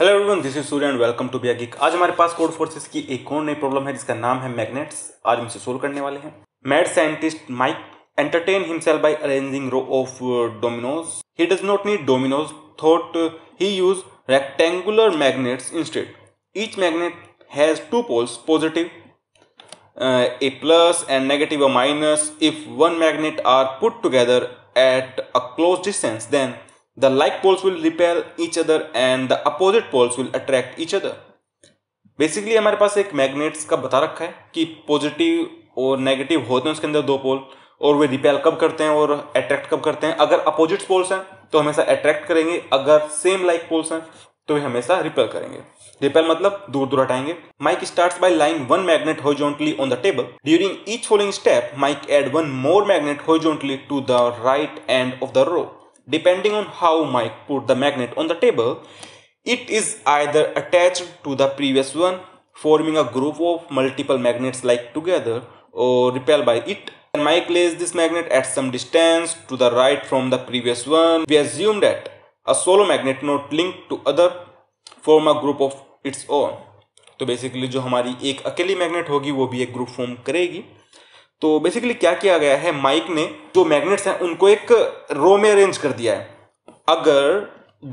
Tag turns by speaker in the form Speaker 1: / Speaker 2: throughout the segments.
Speaker 1: Hello everyone, this is Surya and welcome to Bia Geek. आज हमारे पास code forces की एक और नई प्रॉब्लम है जिसका नाम है मैग्नेट्स। आज हम इसे सोल्व करने वाले हैं। Mad scientist Mike entertain himself by arranging row of dominoes. He does not need dominoes, thought he use rectangular magnets instead. Each magnet has two poles, positive a plus and negative a minus. If one magnet are put together at a close distance, then the like poles will repel each other and the opposite poles will attract each other. Basically हमारे पास एक magnets का बता रखा है कि positive और negative होते हैं उसके अंदर दो पोल, और वे रिपेल कब करते हैं और अट्रैक्ट कब करते हैं। अगर अपोजिट पोल्स हैं तो हमेशा अट्रैक्ट करेंगे, अगर सेम लाइक पोल्स हैं तो वे हमेशा रिपेल करेंगे। रिपेल मतलब दूर दूर हटाएंगे। Mike starts by laying one magnet horizontally on the table. During each following step Mike add one more magnet horizontally to the right end of the row. Depending on how Mike put the magnet on the table, it is either attached to the previous one, forming a group of multiple magnets like together, or repelled by it. And Mike lays this magnet at some distance to the right from the previous one. We assume that a solo magnet not linked to other form a group of its own. तो basically जो हमारी एक अकेली magnet होगी वो भी एक group form करेगी। तो बेसिकली क्या किया गया है, माइक ने जो मैग्नेट्स हैं उनको एक रो में अरेंज कर दिया है। अगर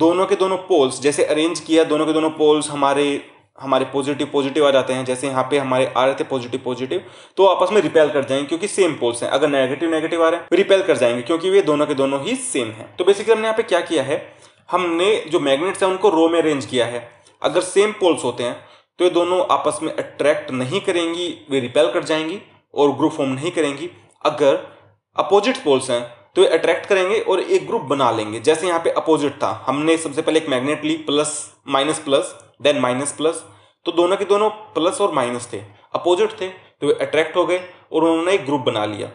Speaker 1: दोनों के दोनों पोल्स जैसे अरेंज किया, दोनों के दोनों पोल्स हमारे पॉजिटिव आ जाते हैं, जैसे यहाँ पे हमारे आ रहे थे पॉजिटिव, तो आपस में रिपेल कर जाएंगे क्योंकि सेम पोल्स हैं। अगर नेगेटिव आ रहे हैं रिपेल कर जाएंगे क्योंकि वे दोनों के दोनों ही सेम हैं। तो बेसिकली हमने यहाँ पे क्या किया है, हमने जो मैग्नेट्स हैं उनको रो में अरेंज किया है। अगर सेम पोल्स होते हैं तो ये दोनों आपस में अट्रैक्ट नहीं करेंगी, वे रिपेल कर जाएंगी और ग्रुप फॉर्म नहीं करेंगी। अगर अपोजिट पोल्स हैं तो ये अट्रैक्ट करेंगे और एक ग्रुप बना लेंगे। जैसे यहाँ पे अपोजिट था, हमने सबसे पहले एक मैग्नेट ली plus plus then minus plus, तो दोनों के दोनों प्लस और माइनस थे, अपोजिट थे, तो वे अट्रैक्ट हो गए और उन्होंने एक ग्रुप बना लिया।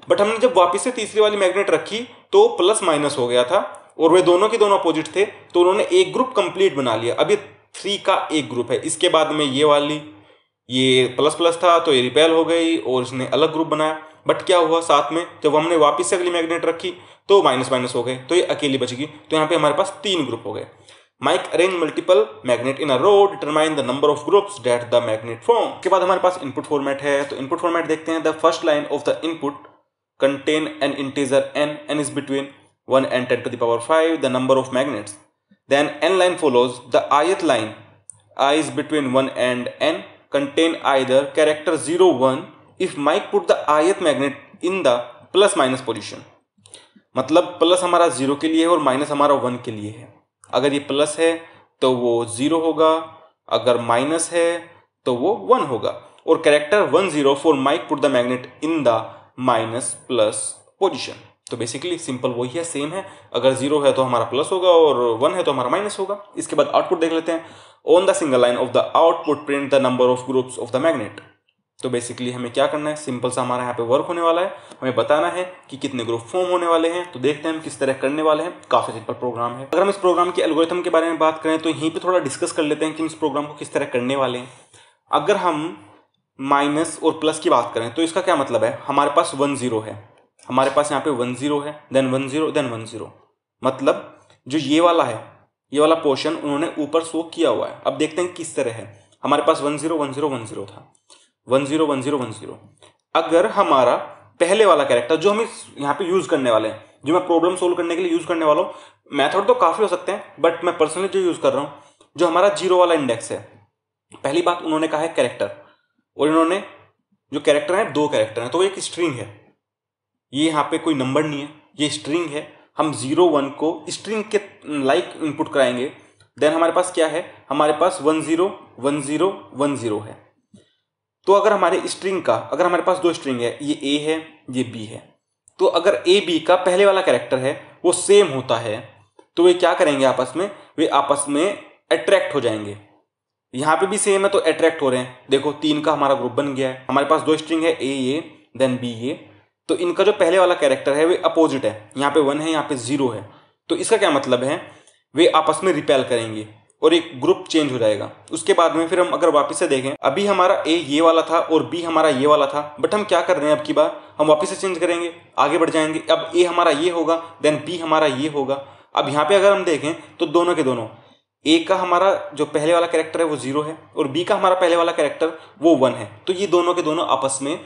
Speaker 1: बट हमने जब वापस से तीसरी वाली मैग्नेट रखी तो प्लस माइनस हो गया था और वे दोनों के दोनों अपोजिट थे, तो उन्होंने एक ग्रुप कंप्लीट बना लिया। अब ये 3 का एक ग्रुप है। इसके बाद में ये प्लस था तो ये रिपेल हो गई और इसने अलग ग्रुप बनाया। बट क्या हुआ, साथ में जब हमने वापस से अगली मैग्नेट रखी तो माइनस हो गए, तो ये अकेली बच गई। तो यहाँ पे हमारे पास 3 ग्रुप हो गए। Mike arrange multiple magnet in a row, determine the number of groups that the magnet form. के बाद हमारे पास इनपुट फॉर्मेट है। तो इनपुट फॉर्मेट देखते हैं। The first line of the input contain N integer n is between 1 and 10 to the power 5 the number of magnets. Then n line follows. The ith line I is between 1 and n contain either character 0 1 if Mike put the ith magnet in the plus minus position. मतलब plus हमारा 0 के लिए है और minus हमारा 1 के लिए है। अगर ये प्लस है तो वो 0 होगा, अगर माइनस है तो वो 1 होगा। और character 1 0 for Mike put the magnet in the minus plus position. तो बेसिकली सिंपल वही है, सेम है। अगर 0 है तो हमारा प्लस होगा और 1 है तो हमारा माइनस होगा। इसके बाद आउटपुट देख लेते हैं। On the single line of the output print the number of groups of the magnet. तो बेसिकली हमें क्या करना है, सिंपल सा हमारा यहाँ पे वर्क होने वाला है। हमें बताना है कि कितने ग्रुप फॉर्म होने वाले हैं। तो देखते हैं हम किस तरह करने वाले हैं। काफी सिंपल प्रोग्राम है। अगर हम इस प्रोग्राम के एल्गोरिथम के बारे में बात करें तो यहीं पे थोड़ा डिस्कस कर लेते हैं कि इस प्रोग्राम को किस तरह करने वाले हैं। अगर हम माइनस और प्लस की बात करें तो इसका क्या मतलब है, हमारे पास 1 0 है, हमारे पास यहाँ पे 1 0 है, देन 1 0 देन 1 0। मतलब जो ये वाला है, ये वाला पोर्शन उन्होंने ऊपर शो किया हुआ है। अब देखते हैं किस तरह है। हमारे पास 1 0 1 0 1 0 था, 1 0 1 0 1 0। अगर हमारा पहले वाला कैरेक्टर जो हम यहाँ पे यूज करने वाले हैं, जो मैं प्रॉब्लम सोल्व करने के लिए यूज करने वाला हूँ, मेथड तो काफी हो सकते हैं बट मैं पर्सनली जो यूज कर रहा हूँ, जो हमारा 0 वाला इंडेक्स है। पहली बात उन्होंने कहा है कैरेक्टर, और इन्होंने जो कैरेक्टर है 2 कैरेक्टर है, तो एक स्ट्रिंग है। ये यहाँ पे कोई नंबर नहीं है, ये स्ट्रिंग है। हम 0 1 को स्ट्रिंग के लाइक इनपुट कराएंगे। देन हमारे पास क्या है, हमारे पास 1 0 1 0 1 0 है। तो अगर हमारे स्ट्रिंग का, अगर हमारे पास 2 स्ट्रिंग है, ये A है ये B है, तो अगर A B का पहले वाला कैरेक्टर है वो सेम होता है तो वे क्या करेंगे आपस में, वे आपस में अट्रैक्ट हो जाएंगे। यहाँ पे भी सेम है तो अट्रैक्ट हो रहे हैं। देखो 3 का हमारा ग्रुप बन गया है। हमारे पास 2 स्ट्रिंग है A देन B, तो इनका जो पहले वाला कैरेक्टर है वे अपोजिट है। यहाँ पे 1 है, यहाँ पे 0 है, तो इसका क्या मतलब है, वे आपस में रिपेल करेंगे और एक ग्रुप चेंज हो जाएगा। उसके बाद में फिर हम अगर वापस से देखें, अभी हमारा A ये वाला था और B हमारा ये वाला था, बट हम क्या कर रहे हैं, अब की बार हम वापस से चेंज करेंगे, आगे बढ़ जाएंगे। अब A हमारा ये होगा देन B हमारा ये होगा। अब यहाँ पे अगर हम देखें तो दोनों के दोनों ए का हमारा जो पहले वाला कैरेक्टर है वो 0 है और बी का हमारा पहले वाला कैरेक्टर वो 1 है। तो ये दोनों के दोनों आपस में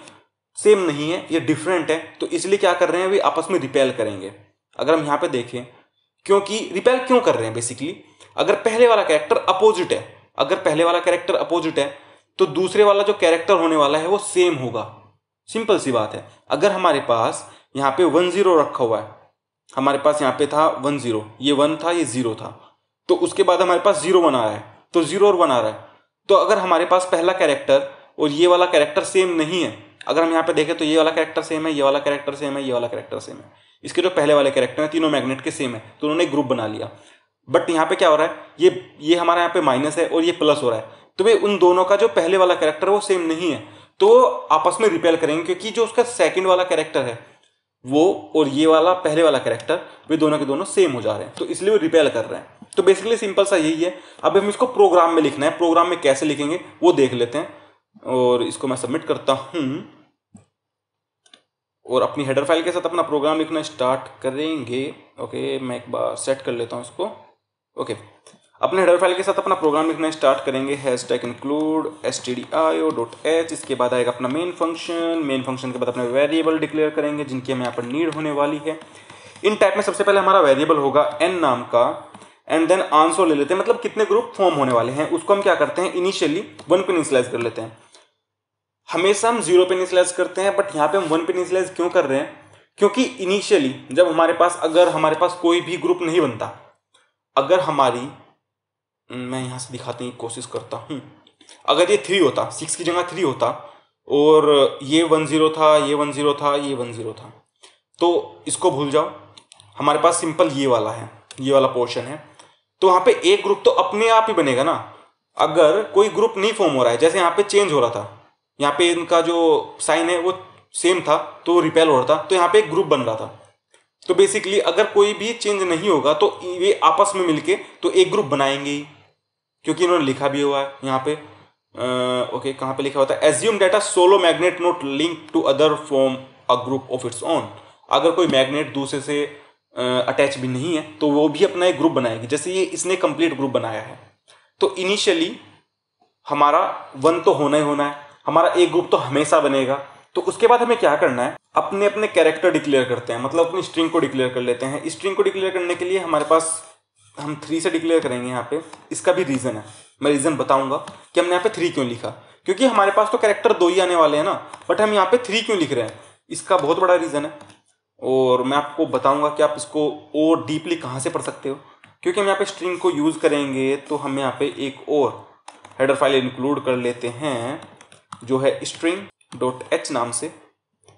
Speaker 1: सेम नहीं है, ये डिफरेंट है। तो इसलिए क्या कर रहे हैं, वे आपस में रिपेल करेंगे। अगर हम यहाँ पे देखें, क्योंकि रिपेल क्यों कर रहे हैं, बेसिकली अगर पहले वाला कैरेक्टर अपोजिट है, अगर पहले वाला कैरेक्टर अपोजिट है तो दूसरे वाला जो कैरेक्टर होने वाला है वो सेम होगा। सिंपल सी बात है। अगर हमारे पास यहाँ पे 1 0 रखा हुआ है, हमारे पास यहाँ पे था 1 0, ये 1 था, ये 0 था, तो उसके बाद हमारे पास 0 1 आ रहा है, तो 0 और 1 आ रहा है। तो अगर हमारे पास पहला कैरेक्टर और ये वाला कैरेक्टर सेम नहीं है, अगर हम यहाँ पे देखें तो ये वाला कैरेक्टर सेम है, ये वाला कैरेक्टर सेम है, ये वाला कैरेक्टर सेम है, इसके जो पहले वाले कैरेक्टर हैं तीनों मैग्नेट के सेम है, तो उन्होंने ग्रुप बना लिया। बट यहाँ पे क्या हो रहा है, ये हमारा यहाँ पे माइनस है और ये प्लस हो रहा है, तो वे उन दोनों का जो पहले वाला कैरेक्टर है वो सेम नहीं है, तो आपस में रिपेल करेंगे, क्योंकि जो उसका सेकंड वाला कैरेक्टर है वो और ये वाला पहले वाला कैरेक्टर वे दोनों के दोनों सेम हो जा रहे हैं, तो इसलिए वो रिपेल कर रहे हैं। तो बेसिकली सिंपल सा यही है। अब हम इसको प्रोग्राम में लिखना है, प्रोग्राम में कैसे लिखेंगे वो देख लेते हैं, और इसको मैं सबमिट करता हूं और अपनी हेडर फाइल के साथ अपना प्रोग्राम लिखना स्टार्ट करेंगे। ओके, मैं एक बार सेट कर लेता हूं इसको। ओके, अपने हेडर फाइल के साथ अपना प्रोग्राम लिखना स्टार्ट करेंगे। हैशटैग इंक्लूड stdio.h, इसके बाद आएगा अपना मेन फंक्शन के बाद अपने वेरिएबल डिक्लेयर करेंगे जिनकी हमें यहाँ पर नीड होने वाली है। इन टाइप में सबसे पहले हमारा वेरिएबल होगा n नाम का, एंड देन आंसर ले लेते हैं, मतलब कितने ग्रुप फॉर्म होने वाले हैं उसको हम क्या करते हैं, इनिशियली 1 पे इनिशियलाइज कर लेते हैं। हमेशा हम 0 पे इनिशियलाइज करते हैं, बट यहाँ पे हम 1 पे इनिशियलाइज क्यों कर रहे हैं, क्योंकि इनिशियली जब अगर हमारे पास कोई भी ग्रुप नहीं बनता, अगर हमारी, मैं यहाँ से दिखाने की कोशिश करता हूँ, अगर ये 3 होता, 6 की जगह 3 होता और ये 1 0 था, ये 1 0 था, ये 1 0 था, तो इसको भूल जाओ। हमारे पास सिंपल ये वाला है, ये वाला पोर्शन है, तो वहाँ पे एक ग्रुप तो अपने आप ही बनेगा ना। अगर कोई ग्रुप नहीं फॉर्म हो रहा है, जैसे यहाँ पे चेंज हो रहा था, यहाँ पे इनका जो साइन है वो सेम था तो रिपेल हो रहा था, तो यहाँ पे एक ग्रुप बन रहा था। तो बेसिकली अगर कोई भी चेंज नहीं होगा तो ये आपस में मिलके तो एक ग्रुप बनाएंगे ही, क्योंकि इन्होंने लिखा भी हुआ है यहाँ पे। ओके, कहाँ पे लिखा होता है, assume that solo magnet not link to other form a group of its own. अगर कोई मैग्नेट दूसरे से अटैच भी नहीं है तो वो भी अपना एक ग्रुप बनाएगी, जैसे ये इसने कंप्लीट ग्रुप बनाया है। तो इनिशियली हमारा 1 तो होना ही होना है, हमारा एक ग्रुप तो हमेशा बनेगा। तो उसके बाद हमें क्या करना है, अपने अपने कैरेक्टर डिक्लेयर करते हैं, मतलब अपनी स्ट्रिंग को डिक्लेयर कर लेते हैं। स्ट्रिंग को डिक्लेयर करने के लिए हमारे पास हम 3 से डिक्लेयर करेंगे यहाँ पे। इसका भी रीज़न है, मैं रीज़न बताऊंगा कि हमने यहाँ पे 3 क्यों लिखा, क्योंकि हमारे पास तो कैरेक्टर 2 ही आने वाले हैं ना, बट हम यहाँ पे 3 क्यों लिख रहे हैं, इसका बहुत बड़ा रीज़न है। और मैं आपको बताऊंगा कि आप इसको और डीपली कहाँ से पढ़ सकते हो, क्योंकि हम यहाँ पे स्ट्रिंग को यूज़ करेंगे। तो हम यहाँ पे एक और हेडर फाइल इंक्लूड कर लेते हैं जो है string.h नाम से,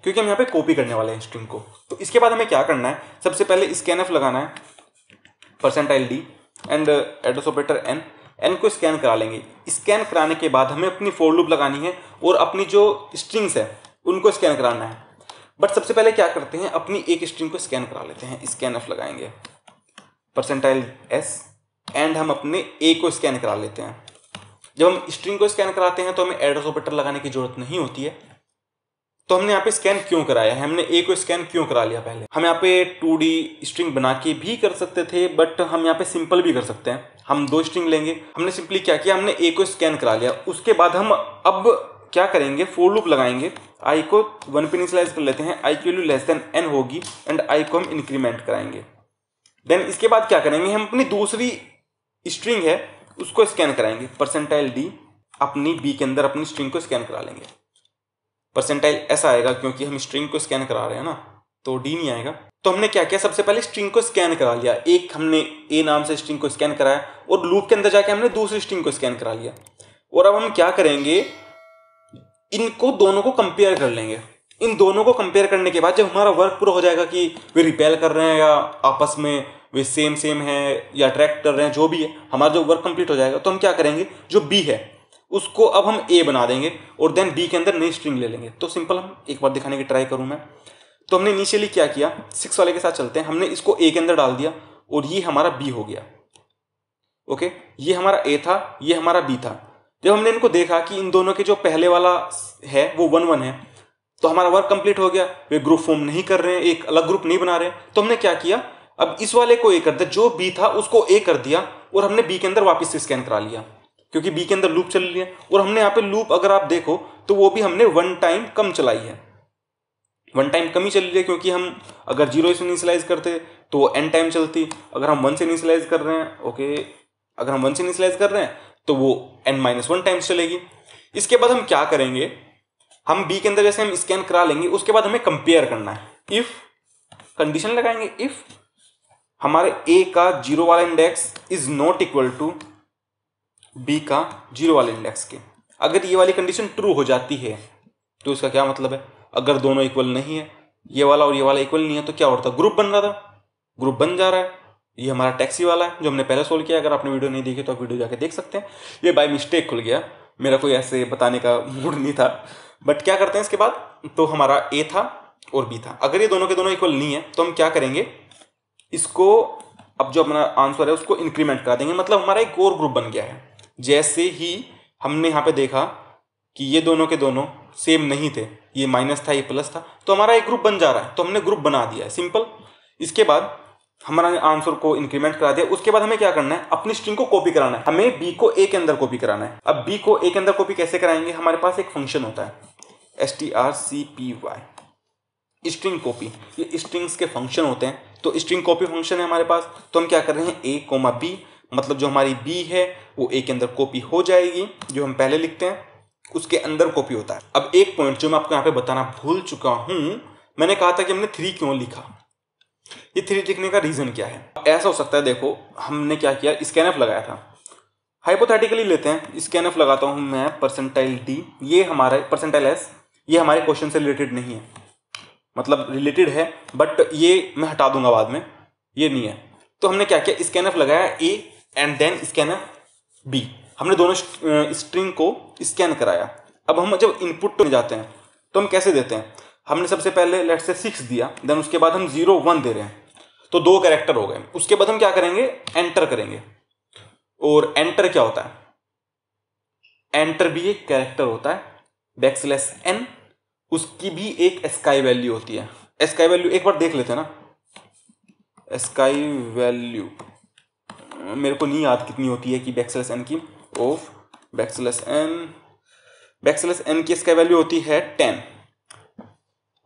Speaker 1: क्योंकि हम यहाँ पे कॉपी करने वाले हैं स्ट्रिंग को। तो इसके बाद हमें क्या करना है, सबसे पहले scanf लगाना है, %d and address operator n को स्कैन करा लेंगे। स्कैन कराने के बाद हमें अपनी फॉर लूप लगानी है और अपनी जो स्ट्रिंग्स है उनको स्कैन कराना है। बट सबसे पहले क्या करते हैं, अपनी एक स्ट्रिंग को स्कैन करा लेते हैं। scanf लगाएंगे %s एंड हम अपने a को स्कैन करा लेते हैं। जब हम स्ट्रिंग को स्कैन कराते हैं तो हमें एड्रेस ऑपरेटर लगाने की जरूरत नहीं होती है। तो हमने यहाँ पे स्कैन क्यों कराया है, हमने a को स्कैन क्यों करा लिया, पहले हम यहाँ पे 2D स्ट्रिंग बना के भी कर सकते थे, बट हम यहाँ पे सिंपल भी कर सकते हैं। हम 2 स्ट्रिंग लेंगे, हमने सिंपली क्या किया, हमने a को स्कैन करा लिया। उसके बाद हम अब क्या करेंगे, फॉर लूप लगाएंगे, i को 1 पे इनिशियलाइज कर लेते हैं, i की वैल्यू लेस देन n होगी एंड i को हम इंक्रीमेंट कराएंगे। देन इसके बाद क्या करेंगे, हम अपनी दूसरी स्ट्रिंग है उसको स्कैन कराएंगे, %d अपनी b के अंदर अपनी स्ट्रिंग को स्कैन करा लेंगे। %s आएगा क्योंकि हम स्ट्रिंग को स्कैन करा रहे हैं ना, तो d नहीं आएगा। तो हमने क्या किया, सबसे पहले स्ट्रिंग को स्कैन करा लिया, एक हमने a नाम से स्ट्रिंग को स्कैन कराया और लूप के अंदर जाके हमने दूसरी स्ट्रिंग को स्कैन करा लिया। और अब हम क्या करेंगे, इनको दोनों को कंपेयर कर लेंगे। इन दोनों को कंपेयर करने के बाद जब हमारा वर्क पूरा हो जाएगा कि वे रिपेल कर रहे हैं या आपस में वे सेम है या अट्रैक्ट कर रहे हैं, जो भी है, हमारा जो वर्क कंप्लीट हो जाएगा तो हम क्या करेंगे, जो b है उसको अब हम a बना देंगे और देन b के अंदर नई स्ट्रिंग ले लेंगे। तो सिंपल, हम एक बार दिखाने की ट्राई करूं मैं। तो हमने इनिशियली क्या किया, 6 वाले के साथ चलते हैं, हमने इसको a के अंदर डाल दिया और ये हमारा b हो गया। ओके, ये हमारा a था, ये हमारा b था। जब हमने इनको देखा कि इन दोनों के जो पहले वाला है वो 1 1 है, तो हमारा वर्क कंप्लीट हो गया। वे ग्रुप फॉर्म नहीं कर रहे हैं, एक अलग ग्रुप नहीं बना रहे, तो हमने क्या किया, अब इस वाले को a कर दिया, जो b था उसको a कर दिया और हमने बी के अंदर वापस से स्कैन करा लिया, क्योंकि बी के अंदर लूप चल रही है। और हमने यहाँ पे लूप अगर आप देखो तो वो भी हमने 1 टाइम कम चलाई है, 1 टाइम कम ही चल रही है, क्योंकि हम अगर 0 से इनिशियलाइज करते तो वो n टाइम चलती। अगर हम 1 से इनिशियलाइज कर रहे हैं, ओके, अगर हम 1 से इनिशियलाइज कर रहे हैं तो वो n-1 टाइम्स चलेगी। इसके बाद हम क्या करेंगे, हम बी के अंदर जैसे हम स्कैन करा लेंगे, उसके बाद हमें कंपेयर करना है। इफ कंडीशन लगाएंगे, इफ हमारे ए का 0 वाला index is not equal to B का 0 वाले इंडेक्स के। अगर ये वाली कंडीशन ट्रू हो जाती है तो इसका क्या मतलब है, अगर दोनों इक्वल नहीं है, ये वाला और ये वाला इक्वल नहीं है, तो क्या होता है, ग्रुप बन रहा था, ग्रुप बन जा रहा है। ये हमारा टैक्सी वाला है जो हमने पहले सोल्व किया। अगर आपने वीडियो नहीं देखी तो आप वीडियो जाके देख सकते हैं। ये बाय मिस्टेक खुल गया, मेरा कोई ऐसे बताने का मूड नहीं था। बट क्या करते हैं इसके बाद, तो हमारा ए था और बी था। अगर ये दोनों के दोनों इक्वल नहीं है तो हम क्या करेंगे, इसको अब जो अपना आंसर है उसको इंक्रीमेंट करा देंगे, मतलब हमारा एक और ग्रुप बन गया है। जैसे ही हमने यहाँ पे देखा कि ये दोनों के दोनों सेम नहीं थे, ये माइनस था ये प्लस था, तो हमारा एक ग्रुप बन जा रहा है, तो हमने ग्रुप बना दिया है, सिंपल। इसके बाद हमारा आंसर को इंक्रीमेंट करा दिया। उसके बाद हमें क्या करना है, अपनी स्ट्रिंग को कॉपी कराना है। हमें बी को ए के अंदर कॉपी कराना है। अब बी को ए के अंदर कॉपी कैसे कराएंगे, हमारे पास एक फंक्शन होता है strcpy, स्ट्रिंग कॉपी। ये स्ट्रिंग्स के फंक्शन होते हैं, तो स्ट्रिंग कॉपी फंक्शन है हमारे पास। तो हम क्या कर रहे हैं, ए कोमा बी, मतलब जो हमारी बी है वो ए के अंदर कॉपी हो जाएगी, जो हम पहले लिखते हैं उसके अंदर कॉपी होता है। अब एक पॉइंट जो मैं आपको यहाँ पे बताना भूल चुका हूं, मैंने कहा था कि हमने 3 क्यों लिखा। ये 3 लिखने का रीजन क्या है, ऐसा हो सकता है, देखो हमने क्या किया, स्कैनफ लगाया था। हाइपोथेटिकली लेते हैं, स्कैनफ लगाता हूं मैं %d, ये हमारा %s, ये हमारे क्वेश्चन से रिलेटेड नहीं है, मतलब रिलेटेड है बट ये मैं हटा दूंगा बाद में, ये नहीं है। तो हमने क्या किया, स्कैनफ लगाया A and then scanf B, हमने दोनों स्ट्रिंग को स्कैन कराया। अब हम जब इनपुट में जाते हैं तो हम कैसे देते हैं, हमने सबसे पहले लेट्स से 6 दिया, देन उसके बाद हम 0 1 दे रहे हैं, तो 2 कैरेक्टर हो गए। उसके बाद हम क्या करेंगे, एंटर करेंगे। और एंटर क्या होता है, एंटर भी एक कैरेक्टर होता है, \n, उसकी भी एक स्काई वैल्यू होती है। स्काई वैल्यू एक बार देख लेते हैं ना, स्काई वैल्यू मेरे को नहीं याद कितनी होती है कि \n की, ऑफ \n की स्काई वैल्यू होती है 10।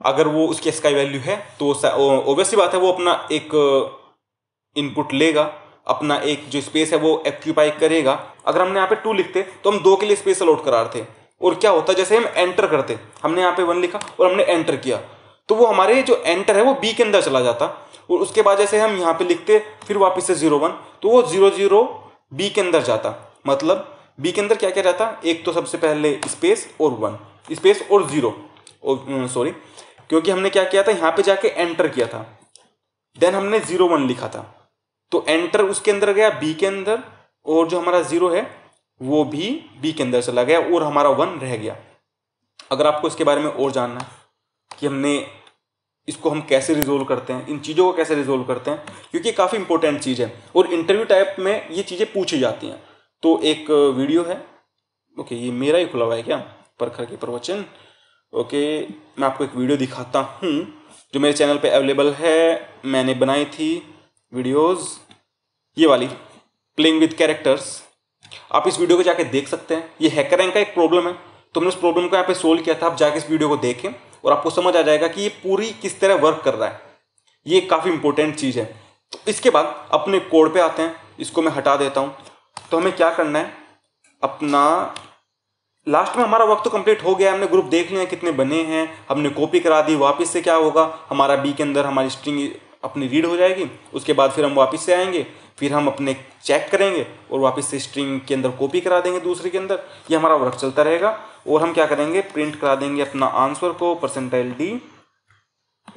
Speaker 1: अगर वो उसकी स्काई वैल्यू है तो ऑब्वियसली बात है वो अपना एक इनपुट लेगा, अपना एक जो स्पेस है वो ऑक्यूपाई करेगा। अगर हमने यहाँ पे 2 लिखते तो हम 2 के लिए स्पेस अलॉट करा रहे थे, और क्या होता जैसे हम एंटर करते, हमने यहाँ पे 1 लिखा और हमने एंटर किया, तो वो हमारे जो एंटर है वो बी के अंदर चला जाता। और उसके बाद जैसे हम यहाँ पे लिखते फिर वापस से 0 1, तो वो 0 0 बी के अंदर जाता। मतलब बी के अंदर क्या क्या जाता, एक तो सबसे पहले स्पेस और 1, स्पेस और 0, सॉरी, क्योंकि हमने क्या किया था, यहाँ पे जाके एंटर किया था, देन हमने 0 1 लिखा था, तो एंटर उसके अंदर गया बी के अंदर, और जो हमारा 0 है वो भी बी के अंदर चला गया और हमारा 1 रह गया। अगर आपको इसके बारे में और जानना है कि हमने इसको हम कैसे रिजोल्व करते हैं, इन चीज़ों को कैसे रिजोल्व करते हैं, क्योंकि काफ़ी इंपॉर्टेंट चीज़ है और इंटरव्यू टाइप में ये चीज़ें पूछी जाती हैं। तो एक वीडियो है, ओके, ये मेरा ही खुला हुआ है क्या, परखर के प्रवचन, ओके, मैं आपको एक वीडियो दिखाता हूँ जो मेरे चैनल पे अवेलेबल है, मैंने बनाई थी वीडियोज़, ये वाली प्लेइंग विद कैरेक्टर्स। आप इस वीडियो को जाके देख सकते हैं। ये हैकर रैंक का एक प्रॉब्लम है, तो हमने उस प्रॉब्लम को यहाँ पे सोल्व किया था। आप जाके इस वीडियो को देखें और आपको समझ आ जाएगा कि ये पूरी किस तरह वर्क कर रहा है। ये काफ़ी इंपॉर्टेंट चीज़ है। तो इसके बाद अपने कोड पे आते हैं, इसको मैं हटा देता हूँ। तो हमें क्या करना है, अपना लास्ट में हमारा वर्क तो कंप्लीट हो गया, हमने ग्रुप देख लिया कितने बने हैं, हमने कॉपी करा दी। वापस से क्या होगा, हमारा बी के अंदर हमारी स्ट्रिंग अपनी रीड हो जाएगी। उसके बाद फिर हम वापस से आएंगे, फिर हम अपने चेक करेंगे और वापस से स्ट्रिंग के अंदर कॉपी करा देंगे दूसरे के अंदर। ये हमारा वर्क चलता रहेगा। और हम क्या करेंगे, प्रिंट करा देंगे अपना आंसर को %d,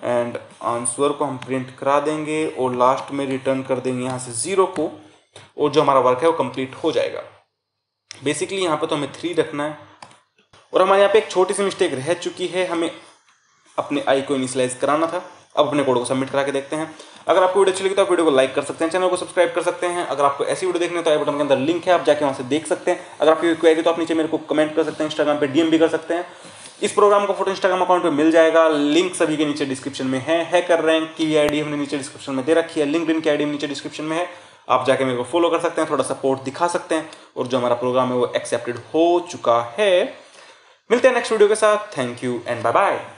Speaker 1: एंड आंसर को हम प्रिंट करा देंगे और लास्ट में रिटर्न कर देंगे यहाँ से 0 को, और जो हमारा वर्क है वो कंप्लीट हो जाएगा। बेसिकली यहाँ पे तो हमें 3 रखना है। और हमारे यहाँ पे एक छोटी सी मिस्टेक रह चुकी है, हमें अपने आई को इनिशियलाइज कराना था। अब अपने कोड को सबमिट करा के देखते हैं। अगर आपको वीडियो अच्छी लगी तो आप वीडियो को लाइक कर सकते हैं, चैनल को सब्सक्राइब कर सकते हैं। अगर आपको ऐसी वीडियो देखनी है तो आई बटन के अंदर लिंक है, आप जाके वहाँ से देख सकते हैं। अगर आपकी क्वेरी तो आप नीचे मेरे को कमेंट कर सकते हैं, इंस्टाग्राम पे डीएम भी कर सकते हैं। इस प्रोग्राम का फोटो इंस्टाग्राम अकाउंट पे मिल जाएगा, लिंक सभी के नीचे डिस्क्रिप्शन में है। हैकर रैंक की आईडी हमने नीचे डिस्क्रिप्शन में दे रखी है, लिंक्डइन की आईडी नीचे डिस्क्रिप्शन में है। आप जाके मेरे को फॉलो कर सकते हैं, थोड़ा सपोर्ट दिखा सकते हैं, और जो हमारा प्रोग्राम है वो एक्सेप्टेड हो चुका है। मिलते हैं नेक्स्ट वीडियो के साथ। Thank you and bye bye.